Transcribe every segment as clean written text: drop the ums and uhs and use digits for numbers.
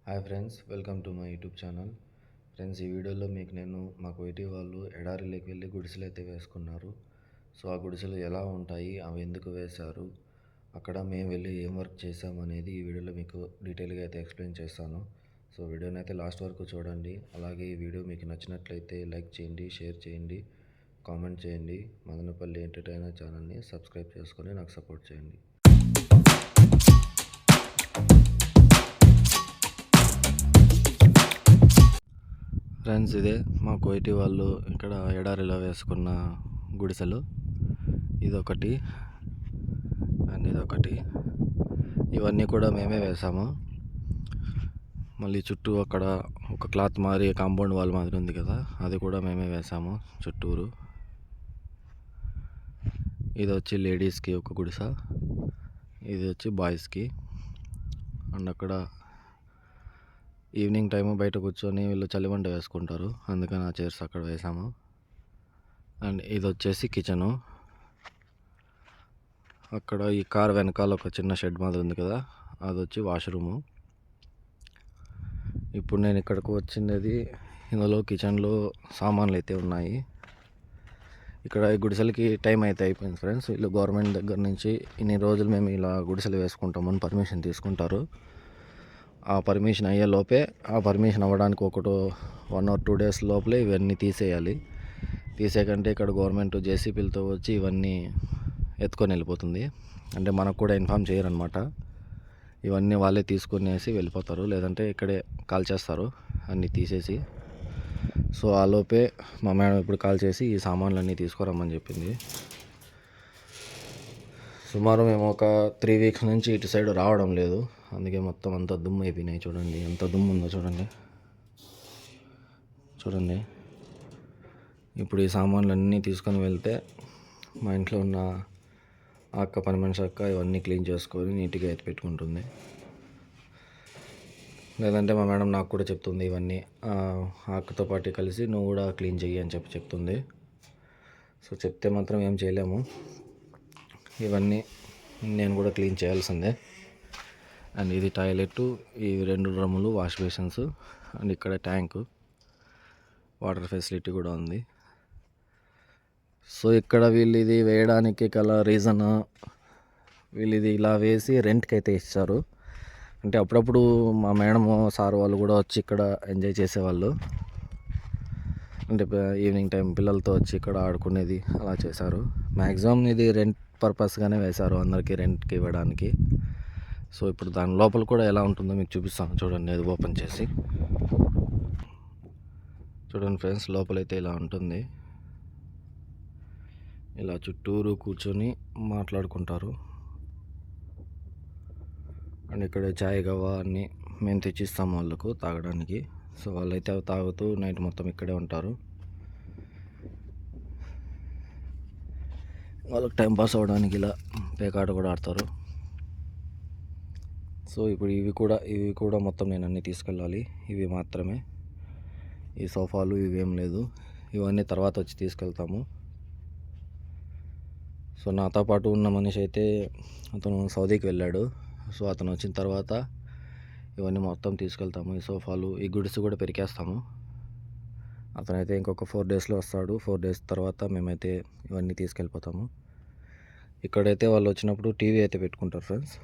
Hi friends, welcome to my YouTube channel. Friends, ఈ వీడియోలో మీకు నేను మా కోయిటి వాళ్ళు ఎడారిలోకి వెళ్ళి గుడిసెలు అయితే వేసుకున్నారు. సో ఆ గుడిసెలు ఎలా ఉంటాయి, అవి ఎందుకు వేశారు, అక్కడ మేము వెళ్ళి ఏం వర్క్ చేసాం అనేది ఈ వీడియోలో మీకు డీటెయిల్గా అయితే ఎక్స్ప్లెయిన్ చేస్తాను. సో వీడియోని అయితే లాస్ట్ వరకు చూడండి. అలాగే ఈ వీడియో మీకు నచ్చినట్లయితే లైక్ చేయండి, షేర్ చేయండి, కామెంట్ చేయండి. మదనపల్లి ఎంటర్టైనర్ ఛానల్ని సబ్స్క్రైబ్ చేసుకొని నాకు సపోర్ట్ చేయండి. ఫ్రెండ్స్, ఇదే మా కోయిటి వాళ్ళు ఇక్కడ ఎడారిలో వేసుకున్న గుడిసెలు. ఇదొకటి అండ్ ఇదొకటి. ఇవన్నీ కూడా మేమే వేసాము. మళ్ళీ చుట్టూ అక్కడ ఒక క్లాత్ మారి కాంపౌండ్ వాల్ మాదిరి ఉంది కదా, అది కూడా మేమే వేసాము చుట్టూరు. ఇది వచ్చి లేడీస్కి ఒక గుడిసె, ఇది వచ్చి బాయ్స్కి. అండ్ అక్కడ ఈవినింగ్ టైము బయట కూర్చొని వీళ్ళు చలిమంట వేసుకుంటారు, అందుకని ఆ చైర్స్ అక్కడ వేసాము. అండ్ ఇది వచ్చేసి కిచెను. అక్కడ ఈ కార్ వెనకాల ఒక చిన్న షెడ్ మాదిరి ఉంది కదా, అది వచ్చి వాష్రూము. ఇప్పుడు నేను ఇక్కడికి వచ్చినది, ఇందులో కిచెన్లో సామాన్లు అయితే ఉన్నాయి. ఇక్కడ ఈ గుడిసెలకి టైం అయితే అయిపోయింది ఫ్రెండ్స్. వీళ్ళు గవర్నమెంట్ దగ్గర నుంచి ఇన్ని రోజులు మేము ఇలా గుడిసెలు వేసుకుంటామని పర్మిషన్ తీసుకుంటారు. ఆ పర్మిషన్ అయ్యే లోపే, ఆ పర్మిషన్ అవ్వడానికి 1 or 2 days లోపలే ఇవన్నీ తీసేయాలి. తీసేయకంటే ఇక్కడ గవర్నమెంట్ జేసీబీలతో వచ్చి ఇవన్నీ ఎత్తుకొని వెళ్ళిపోతుంది. అంటే మనకు కూడా ఇన్ఫామ్ చేయరనమాట. ఇవన్నీ వాళ్ళే తీసుకునేసి వెళ్ళిపోతారు, లేదంటే ఇక్కడే కాల్ చేస్తారు అన్నీ తీసేసి. సో ఆ లోపే మా మేడం ఇప్పుడు కాల్ చేసి ఈ సామాన్లన్నీ తీసుకురమ్మని చెప్పింది. సుమారు మేము ఒక 3 weeks నుంచి ఇటు సైడ్ రావడం లేదు, అందుకే మొత్తం అంతా దుమ్ము అయిపోయినాయి. చూడండి ఎంత దుమ్ము ఉందో చూడండి. ఇప్పుడు ఈ సామాన్లు అన్నీ తీసుకొని వెళ్తే మా ఇంట్లో ఉన్న అక్క, పని మనిషి అక్క ఇవన్నీ క్లీన్ చేసుకొని నీట్గా ఎత్తి పెట్టుకుంటుంది. లేదంటే మా మేడం నాకు కూడా చెప్తుంది, ఇవన్నీ అక్కతో పాటు కలిసి నువ్వు కూడా క్లీన్ చెయ్యి అని చెప్తుంది. సో చెప్తే మాత్రం ఏం చేయలేము, ఇవన్నీ నేను కూడా క్లీన్ చేయాల్సిందే. అండ్ ఇది టాయిలెట్, ఈ 2 డ్రమ్ములు వాష్ బేసిన్స్, అండ్ ఇక్కడ ట్యాంకు, వాటర్ ఫెసిలిటీ కూడా ఉంది. సో ఇక్కడ వీళ్ళు ఇది వేయడానికి గల రీజన్, వీళ్ళు ఇది ఇలా వేసి రెంట్కి అయితే ఇచ్చారు. అంటే అప్పుడప్పుడు మా మేడం సార్ వాళ్ళు కూడా వచ్చి ఇక్కడ ఎంజాయ్ చేసేవాళ్ళు. అంటే ఈవినింగ్ టైం పిల్లలతో వచ్చి ఇక్కడ ఆడుకునేది అలా చేశారు. మ్యాక్సిమం ఇది రెంట్ పర్పస్గానే వేశారు, అందరికీ రెంట్కి ఇవ్వడానికి. సో ఇప్పుడు దాని లోపల కూడా ఎలా ఉంటుందో మీకు చూపిస్తాను చూడండి. అది ఓపెన్ చేసి చూడండి ఫ్రెండ్స్, లోపలైతే ఇలా ఉంటుంది. ఇలా చుట్టూరు కూర్చొని మాట్లాడుకుంటారు. అండ్ ఇక్కడ చాయ్ గవా అన్నీ మేము తెచ్చిస్తాము వాళ్ళకు తాగడానికి. సో వాళ్ళైతే అవి తాగుతూ నైట్ మొత్తం ఇక్కడే ఉంటారు. వాళ్ళకి టైంపాస్ అవ్వడానికి ఇలా పేకాట కూడా ఆడతారు. సో ఇప్పుడు ఇవి కూడా మొత్తం నేను అన్నీ తీసుకెళ్ళాలి. ఇవి మాత్రమే, ఈ సోఫాలు ఇవేం లేదు, ఇవన్నీ తర్వాత వచ్చి తీసుకెళ్తాము. సో నాతో పాటు ఉన్న మనిషి అయితే అతను సౌదీకి వెళ్ళాడు. సో అతను వచ్చిన తర్వాత ఇవన్నీ మొత్తం తీసుకెళ్తాము. ఈ సోఫాలు, ఈ గుడిసి కూడా పెరికేస్తాము. అతనైతే ఇంకొక 4 daysలో వస్తాడు. 4 days తర్వాత మేమైతే ఇవన్నీ తీసుకెళ్ళిపోతాము. ఇక్కడైతే వాళ్ళు వచ్చినప్పుడు టీవీ అయితే పెట్టుకుంటారు ఫ్రెండ్స్.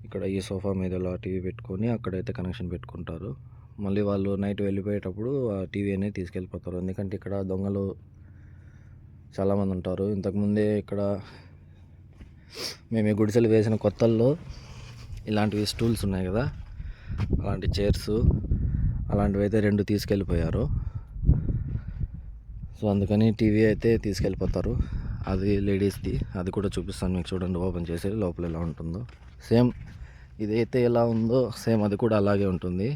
ఇక్కడ ఈ సోఫా మీద ఇలా టీవీ పెట్టుకొని అక్కడైతే కనెక్షన్ పెట్టుకుంటారు. మళ్ళీ వాళ్ళు నైట్ వెళ్ళిపోయేటప్పుడు ఆ టీవీ అనేది తీసుకెళ్ళిపోతారు. ఎందుకంటే ఇక్కడ దొంగలు చాలామంది ఉంటారు. ఇంతకుముందే ఇక్కడ మేము ఈ గుడిసెలు వేసిన కొత్తల్లో ఇలాంటివి స్టూల్స్ ఉన్నాయి కదా, అలాంటి చైర్స్ అలాంటివి అయితే 2 తీసుకెళ్ళిపోయారు. సో అందుకని టీవీ అయితే తీసుకెళ్ళిపోతారు. అది లేడీస్ది, అది కూడా చూపిస్తాను మీకు చూడండి. ఓపెన్ చేసి లోపల ఎలా ఉంటుందో సేమ్ ఇదైతే ఎలా ఉందో సేమ్ అది కూడా అలాగే ఉంటుంది.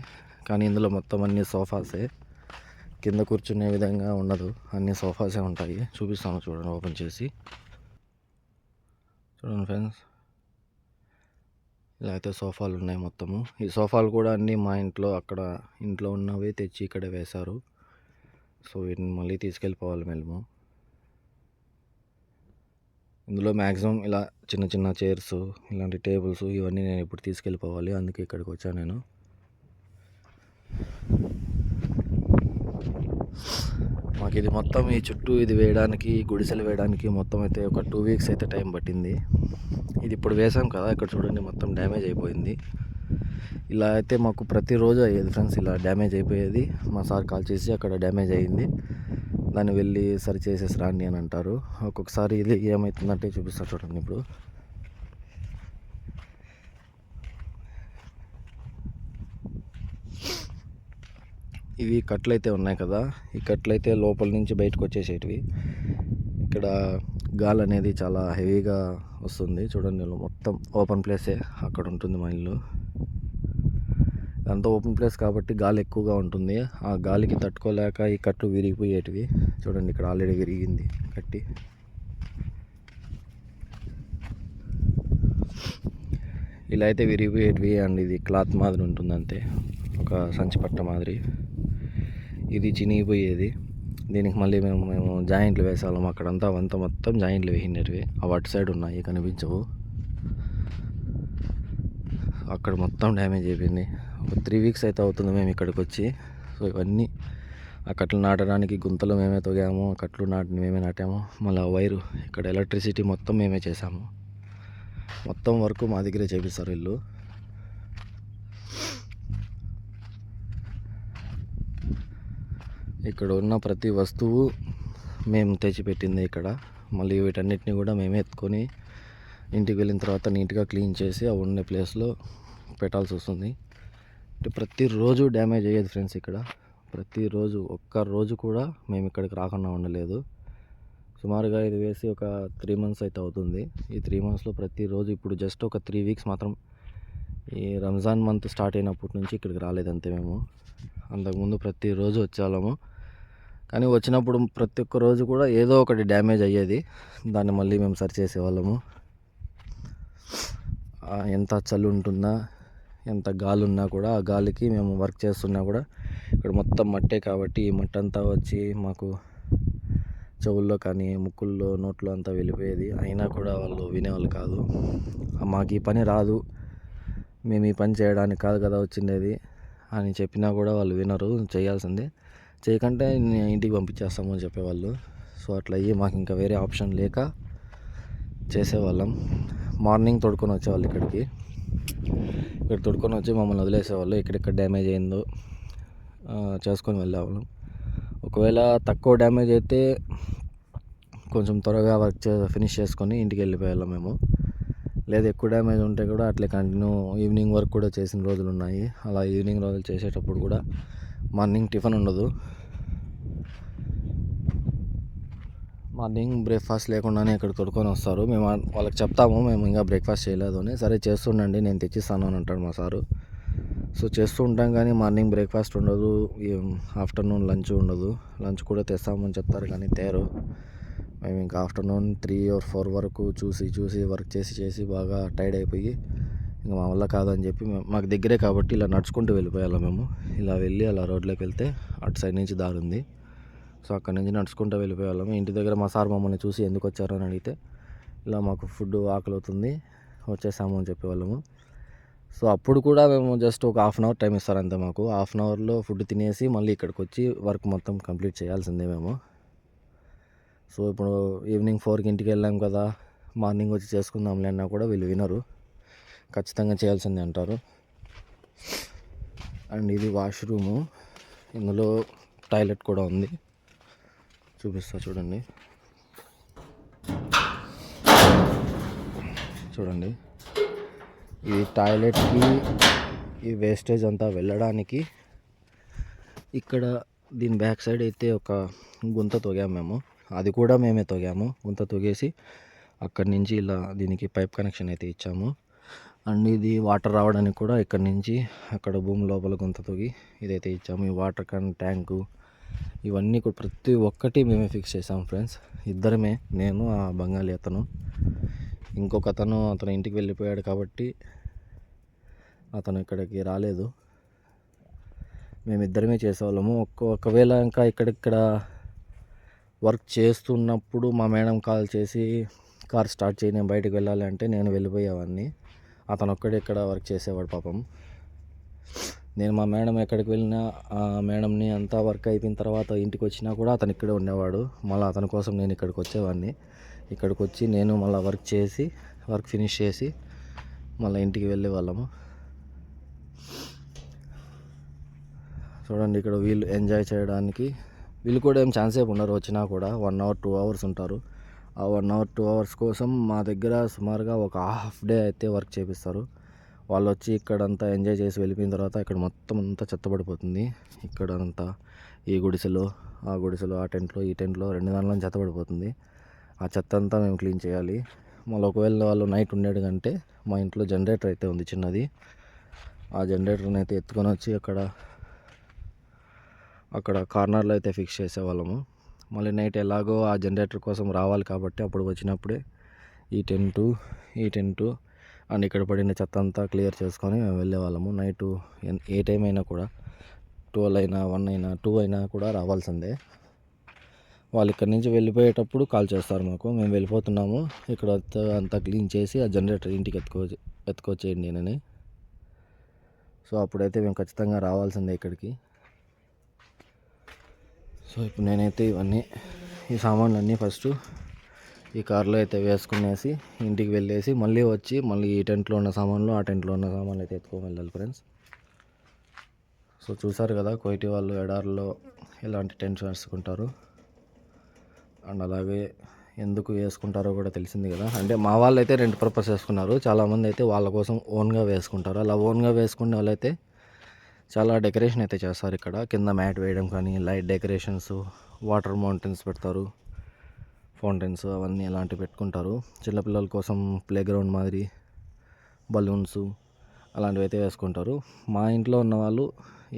కానీ ఇందులో మొత్తం అన్ని సోఫాసే, కింద కూర్చునే విధంగా ఉండదు, అన్ని సోఫాసే ఉంటాయి. చూపిస్తాను చూడండి ఓపెన్ చేసి. చూడండి ఫ్రెండ్స్, ఇలా అయితే సోఫాలు ఉన్నాయి మొత్తము. ఈ సోఫాలు కూడా అన్నీ మా ఇంట్లో ఉన్నవి తెచ్చి ఇక్కడే వేశారు. సో వీటిని మళ్ళీ తీసుకెళ్ళిపోవాలి మేము. ఇందులో మ్యాక్సిమం ఇలా చిన్న చిన్న చైర్స్, ఇలాంటి టేబుల్స్ ఇవన్నీ నేను ఇప్పుడు తీసుకెళ్ళిపోవాలి, అందుకే ఇక్కడికి వచ్చాను నేను. మాకు ఇది మొత్తం ఈ చుట్టూ ఇది వేయడానికి, గుడిసెలు వేయడానికి మొత్తం అయితే ఒక 2 వీక్స్ అయితే టైం పట్టింది. ఇది ఇప్పుడు వేసాం కదా, ఇక్కడ చూడండి మొత్తం డ్యామేజ్ అయిపోయింది. ఇలా అయితే మాకు ప్రతిరోజు అయ్యేది ఫ్రెండ్స్, ఇలా డ్యామేజ్ అయిపోయేది. మా సార్ కాల్ చేసి అక్కడ డ్యామేజ్ అయ్యింది, దాన్ని వెళ్ళి సరి చేసేసి రాండి అని అంటారు. ఒక్కొక్కసారి ఇది ఏమవుతుందంటే చూపిస్తారు చూడండి. ఇప్పుడు ఇవి కట్లు అయితే ఉన్నాయి కదా, ఈ కట్లు అయితే లోపల నుంచి బయటకు వచ్చేసేటివి. ఇక్కడ గాలి అనేది చాలా హెవీగా వస్తుంది చూడండి. మొత్తం ఓపెన్ ప్లేసే అక్కడ ఉంటుంది మా ఇల్లు. అంతా ఓపెన్ ప్లేస్ కాబట్టి గాలి ఎక్కువగా ఉంటుంది. ఆ గాలికి తట్టుకోలేక ఈ కట్లు విరిగిపోయేటివి చూడండి. ఇక్కడ ఆల్రెడీ విరిగింది కట్టి. ఇలా అయితే విరిగిపోయేటివి. అండ్ ఇది క్లాత్ మాదిరి ఉంటుంది అంతే, ఒక సంచి పట్ట మాదిరి. ఇది చినిగిపోయేది. దీనికి మళ్ళీ మేము జాయింట్లు వేసాము. అక్కడంతా అవంతా మొత్తం జాయింట్లు వేసినవి. అవి అటు సైడ్ ఉన్నాయి, కనిపించవు. అక్కడ మొత్తం డ్యామేజ్ అయిపోయింది. ఒక 3 వీక్స్ అయితే అవుతుంది మేము ఇక్కడికి వచ్చి. సో ఇవన్నీ ఆ కట్లు నాటడానికి గుంతలు మేమే తొగాము, ఆ కట్లు మేమే నాటాము. మళ్ళీ వైరు, ఇక్కడ ఎలక్ట్రిసిటీ మొత్తం మేమే చేసాము. మొత్తం వర్క్ మా దగ్గరే చేపిస్తారు వీళ్ళు. ఇక్కడ ఉన్న ప్రతి వస్తువు మేము తెచ్చిపెట్టింది ఇక్కడ. మళ్ళీ వీటన్నిటిని కూడా మేమే ఎత్తుకొని ఇంటికి వెళ్ళిన తర్వాత నీట్గా క్లీన్ చేసి ఆ ఉండే ప్లేస్లో పెట్టాల్సి వస్తుంది. అంటే ప్రతిరోజు డ్యామేజ్ అయ్యేది ఫ్రెండ్స్ ఇక్కడ. ప్రతిరోజు ఒక్క రోజు కూడా మేము ఇక్కడికి రాకుండా ఉండలేదు. సుమారుగా ఇది వేసి ఒక 3 మంత్స్ అయితే అవుతుంది. ఈ 3 మంత్స్లో ప్రతిరోజు, ఇప్పుడు జస్ట్ ఒక 3 వీక్స్ మాత్రం ఈ రంజాన్ మంత్ స్టార్ట్ అయినప్పటి నుంచి ఇక్కడికి రాలేదంతే మేము. అంతకుముందు ప్రతిరోజు వచ్చేవాళ్ళము. కానీ వచ్చినప్పుడు ప్రతి ఒక్క రోజు కూడా ఏదో ఒకటి డ్యామేజ్ అయ్యేది. దాన్ని మళ్ళీ మేము సరి చేసేవాళ్ళము. ఎంత చలి ఉంటున్నా, ఎంత గాలి ఉన్నా కూడా, ఆ గాలికి మేము వర్క్ చేస్తున్నా కూడా ఇక్కడ మొత్తం మట్టే కాబట్టి ఈ మట్టి అంతా వచ్చి మాకు చెవుల్లో కానీ, ముక్కుల్లో, నోట్లో అంతా వెళ్ళిపోయేది. అయినా కూడా వాళ్ళు వినేవాళ్ళు కాదు. మాకు ఈ పని రాదు, మేము ఈ పని చేయడానికి కాదు కదా వచ్చిండేది అని చెప్పినా కూడా వాళ్ళు వినరు. చేయాల్సిందే, చేయకంటే ఇంటికి పంపించేస్తాము అని చెప్పేవాళ్ళు. సో అట్లా అయ్యి మాకు ఇంకా వేరే ఆప్షన్ లేక చేసేవాళ్ళం. మార్నింగ్ తోడుకొని వచ్చేవాళ్ళు ఇక్కడికి. ఇక్కడ తోడుకొని వచ్చి మమ్మల్ని వదిలేసేవాళ్ళు. ఎక్కడెక్కడ డ్యామేజ్ అయిందో చేసుకొని వెళ్ళేవాళ్ళం. ఒకవేళ తక్కువ డ్యామేజ్ అయితే కొంచెం త్వరగా వర్క్ ఫినిష్ చేసుకొని ఇంటికి వెళ్ళిపోయాళ్ళం మేము. లేదా ఎక్కువ డ్యామేజ్ ఉంటే కూడా అట్లే కంటిన్యూ ఈవినింగ్ వర్క్ కూడా చేసిన రోజులు ఉన్నాయి. అలా ఈవినింగ్ రోజులు చేసేటప్పుడు కూడా మార్నింగ్ టిఫిన్ ఉండదు. మార్నింగ్ బ్రేక్ఫాస్ట్ లేకుండానే ఇక్కడ తొడుకొని వస్తారు. మేము వాళ్ళకి చెప్తాము మేము ఇంకా బ్రేక్ఫాస్ట్ చేయలేదు అని. సరే చేస్తుండండి, నేను తెచ్చిస్తాను అని అంటాడు మా సారు. సో చేస్తూ ఉంటాం కానీ మార్నింగ్ బ్రేక్ఫాస్ట్ ఉండదు, ఆఫ్టర్నూన్ లంచ్ ఉండదు. లంచ్ కూడా తెస్తామని చెప్తారు కానీ తేరు. మేము ఇంకా ఆఫ్టర్నూన్ 3 or 4 వరకు చూసి వర్క్ చేసి బాగా టైర్డ్ అయిపోయి ఇంకా మా వల్ల కాదని చెప్పి, మాకు దగ్గరే కాబట్టి ఇలా నడుచుకుంటూ వెళ్ళిపోయాలి మేము. ఇలా వెళ్ళి అలా రోడ్లోకి వెళ్తే అటు సైడ్ నుంచి దారి ఉంది. సో అక్కడి నుంచి నడుచుకుంటూ వెళ్ళిపోయేవాళ్ళము. ఇంటి దగ్గర మా సార్ మమ్మల్ని చూసి ఎందుకు వచ్చారు అని అడిగితే, ఇలా మాకు ఫుడ్ ఆకలి అవుతుంది వచ్చేసాము అని చెప్పేవాళ్ళము. సో అప్పుడు కూడా మేము జస్ట్ ఒక 1/2 అవర్ టైం ఇస్తారు అంతే మాకు. 1/2 అవర్లో ఫుడ్ తినేసి మళ్ళీ ఇక్కడికి వచ్చి వర్క్ మొత్తం కంప్లీట్ చేయాల్సిందే మేము. సో ఇప్పుడు ఈవినింగ్ 4కి ఇంటికి వెళ్ళాం కదా, మార్నింగ్ వచ్చి చేసుకుందాంలే అన్నా కూడా వీళ్ళు వినరు, ఖచ్చితంగా చేయాల్సిందే అంటారు. అండ్ ఇది వాష్రూము, ఇందులో టాయిలెట్ కూడా ఉంది, చూపిస్తా చూడండి. ఈ టాయిలెట్కి ఈ వేస్టేజ్ అంతా వెళ్ళడానికి ఇక్కడ దీని బ్యాక్ సైడ్ అయితే ఒక గుంత తొగాము మేము. అది కూడా మేమే తొగాము. గుంత తొగేసి అక్కడి నుంచి ఇలా దీనికి పైప్ కనెక్షన్ అయితే ఇచ్చాము. అండ్ ఇది వాటర్ రావడానికి కూడా ఇక్కడి నుంచి అక్కడ భూమి లోపల గుంత తొగి ఇదైతే ఇచ్చాము. ఈ వాటర్ ట్యాంకు ఇవన్నీ కూడా ప్రతి ఒక్కటి మేమే ఫిక్స్ చేసాము ఫ్రెండ్స్. ఇద్దరమే, నేను ఆ బంగాళీ అతను. ఇంకొక అతను ఇంటికి వెళ్ళిపోయాడు కాబట్టి అతను ఇక్కడికి రాలేదు. మేమిద్దరమే చేసేవాళ్ళము. ఒకవేళ ఇంకా ఇక్కడ వర్క్ చేస్తున్నప్పుడు మా మేడం కాల్ చేసి కార్ స్టార్ట్ చేయి, నేను బయటకు వెళ్ళాలి అంటే నేను వెళ్ళిపోయేవాడిని. అతను ఒక్కడే ఇక్కడ వర్క్ చేసేవాడు పాపం. నేను మా మేడం ఎక్కడికి వెళ్ళినా ఆ మేడంని అంతా వర్క్ అయిపోయిన తర్వాత ఇంటికి వచ్చినా కూడా అతను ఇక్కడే ఉండేవాడు. మళ్ళీ అతని కోసం నేను ఇక్కడికి వచ్చేవాడిని. ఇక్కడికి వచ్చి నేను మళ్ళీ వర్క్ ఫినిష్ చేసి మళ్ళీ ఇంటికి వెళ్ళే వాళ్ళము. చూడండి ఇక్కడ వీళ్ళు ఎంజాయ్ చేయడానికి వీళ్ళు కూడా ఏం ఛాన్స్ ఉండరు. వచ్చినా కూడా 1 hour 2 hours ఉంటారు. ఆ 1 hour 2 hours కోసం మా దగ్గర సుమారుగా ఒక హాఫ్ డే అయితే వర్క్ చేపిస్తారు. వాళ్ళు వచ్చి ఇక్కడంతా ఎంజాయ్ చేసి వెళ్ళిపోయిన తర్వాత ఇక్కడ మొత్తం అంతా చెత్తపడిపోతుంది. ఇక్కడంతా ఈ గుడిసెలో ఆ గుడిసెలో ఆ టెంట్లో ఈ టెంట్లో 2 దానిలో చెత్తపడిపోతుంది. ఆ చెత్త అంతా మేము క్లీన్ చేయాలి. మళ్ళీ ఒకవేళ వాళ్ళు నైట్ ఉండేది కంటే మా ఇంట్లో జనరేటర్ అయితే ఉంది చిన్నది. ఆ జనరేటర్ని అయితే ఎత్తుకొని వచ్చి అక్కడ కార్నర్లో అయితే ఫిక్స్ చేసేవాళ్ళము. మళ్ళీ నైట్ ఎలాగో ఆ జనరేటర్ కోసం రావాలి కాబట్టి అప్పుడు వచ్చినప్పుడే ఈ టెంటు అండ్ ఇక్కడ పడిన చెత్త అంతా క్లియర్ చేసుకొని మేము వెళ్ళేవాళ్ళము. నైటు ఏ టైం అయినా కూడా 12 అయినా 1 అయినా 2 అయినా కూడా రావాల్సిందే. వాళ్ళు ఇక్కడి నుంచి వెళ్ళిపోయేటప్పుడు కాల్ చేస్తారు మాకు, మేము వెళ్ళిపోతున్నాము, ఇక్కడ అంతా క్లీన్ చేసి ఆ జనరేటర్ ఇంటికి ఎత్తుకొచ్చేయండి అని. సో అప్పుడైతే మేము ఖచ్చితంగా రావాల్సిందే ఇక్కడికి. సో ఇప్పుడు నేనైతే ఈ సామాన్లన్నీ ఫస్ట్ ఈ కార్లో అయితే వేసుకునేసి ఇంటికి వెళ్ళేసి మళ్ళీ వచ్చి ఈ టెంట్లో ఉన్న సామాన్లు ఆ టెంట్లో ఉన్న సామాన్లు అయితే ఎత్తుకొని వెళ్ళాలి ఫ్రెండ్స్. సో చూసారు కదా కోయిటి వాళ్ళు ఎడారిలో ఎలాంటి టెంట్స్ వేసుకుంటారు అండ్ అలాగే ఎందుకు వేసుకుంటారో కూడా తెలిసింది కదా. అంటే మా వాళ్ళు అయితే రెంట్ పర్పస్ వేసుకున్నారు, చాలామంది అయితే వాళ్ళ కోసం ఓన్గా వేసుకుంటారు. అలా ఓన్గా వేసుకునే వాళ్ళైతే చాలా డెకరేషన్ అయితే చేస్తారు. ఇక్కడ కింద మ్యాట్ వేయడం కానీ, లైట్ డెకరేషన్స్, వాటర్ మౌంటైన్స్ పెడతారు, ఫౌంటైన్స్ అవన్నీ అలాంటివి పెట్టుకుంటారు. చిన్నపిల్లల కోసం ప్లే గ్రౌండ్ మాదిరి బలూన్స్ అలాంటివి అయితే వేసుకుంటారు. మా ఇంట్లో ఉన్న వాళ్ళు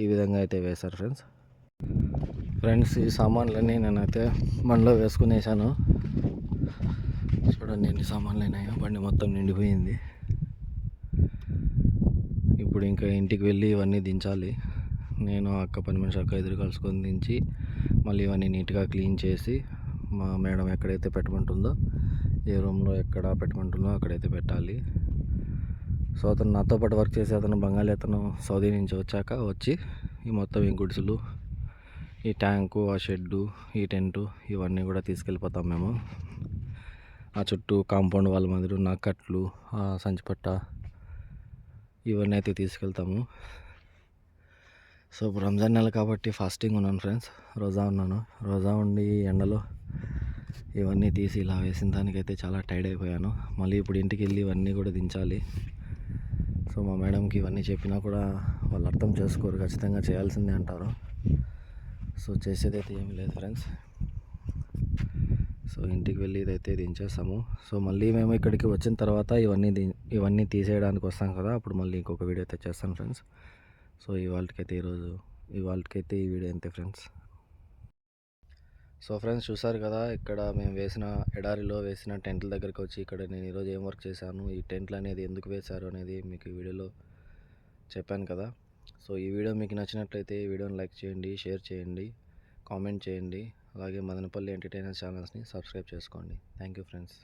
ఈ విధంగా అయితే వేశారు ఫ్రెండ్స్. ఈ సామాన్లన్నీ నేనైతే బండిలో వేసుకునేసాను. చూడండి ఎన్ని సామాన్లు అయినాయో, బండి మొత్తం నిండిపోయింది. ఇప్పుడు ఇంకా ఇంటికి వెళ్ళి ఇవన్నీ దించాలి. నేను అక్క పని మనిషి అక్క ఎదురు కలుసుకొని దించి మళ్ళీ ఇవన్నీ నీట్గా క్లీన్ చేసి మా మేడం ఎక్కడైతే పెట్టమంటుందో, ఏ రూమ్లో ఎక్కడ పెట్టమంటుందో అక్కడైతే పెట్టాలి. సో అతను నాతో పాటు వర్క్ చేసి బెంగాలీ అతను సౌదీ నుంచి వచ్చి ఈ మొత్తం ఈ గుడిసెలు, ఈ ట్యాంకు, ఆ షెడ్డు, ఈ టెంటు ఇవన్నీ కూడా తీసుకెళ్ళిపోతాం మేము. ఆ చుట్టూ కాంపౌండ్ వాళ్ళ మాదిరి నా కట్లు, ఆ సంచిపట్ట ఇవన్నీ అయితే తీసుకెళ్తాము. సో ఇప్పుడు రంజాన్ నెల కాబట్టి ఫాస్టింగ్ ఉన్నాను ఫ్రెండ్స్, రోజా ఉండి ఎండలో ఇవన్నీ తీసి ఇలా వేసిన దానికైతే చాలా టైర్డ్ అయిపోయాను. మళ్ళీ ఇప్పుడు ఇంటికి వెళ్ళి ఇవన్నీ కూడా దించాలి. సో మా మేడంకి ఇవన్నీ చెప్పినా కూడా వాళ్ళు అర్థం చేసుకోరు, ఖచ్చితంగా చేయాల్సిందే అంటారు. సో చేసేదైతే ఏమీ లేదు ఫ్రెండ్స్. సో ఇంటికి వెళ్ళి ఇదైతే దించేస్తాము. సో మళ్ళీ మేము ఇక్కడికి వచ్చిన తర్వాత ఇవన్నీ తీసేయడానికి వస్తాం కదా, అప్పుడు మళ్ళీ ఇంకొక వీడియో అయితే చేస్తాను ఫ్రెండ్స్. సో ఇవాళకైతే ఈ వీడియో అంతే ఫ్రెండ్స్. సో ఫ్రెండ్స్ చూసారు కదా, ఇక్కడ మేము ఎడారిలో వేసిన టెంట్ల దగ్గరికి వచ్చి ఇక్కడ నేను ఈరోజు ఏం వర్క్ చేశాను, ఈ టెంట్లు అనేది ఎందుకు వేశారు అనేది మీకు ఈ వీడియోలో చెప్పాను కదా. సో ఈ వీడియో మీకు నచ్చినట్లయితే ఈ వీడియోని లైక్ చేయండి, షేర్ చేయండి, కామెంట్ చేయండి. అలాగే మదనపల్లి ఎంటర్టైనర్ ఛానల్స్ని సబ్స్క్రైబ్ చేసుకోండి. Thank you friends.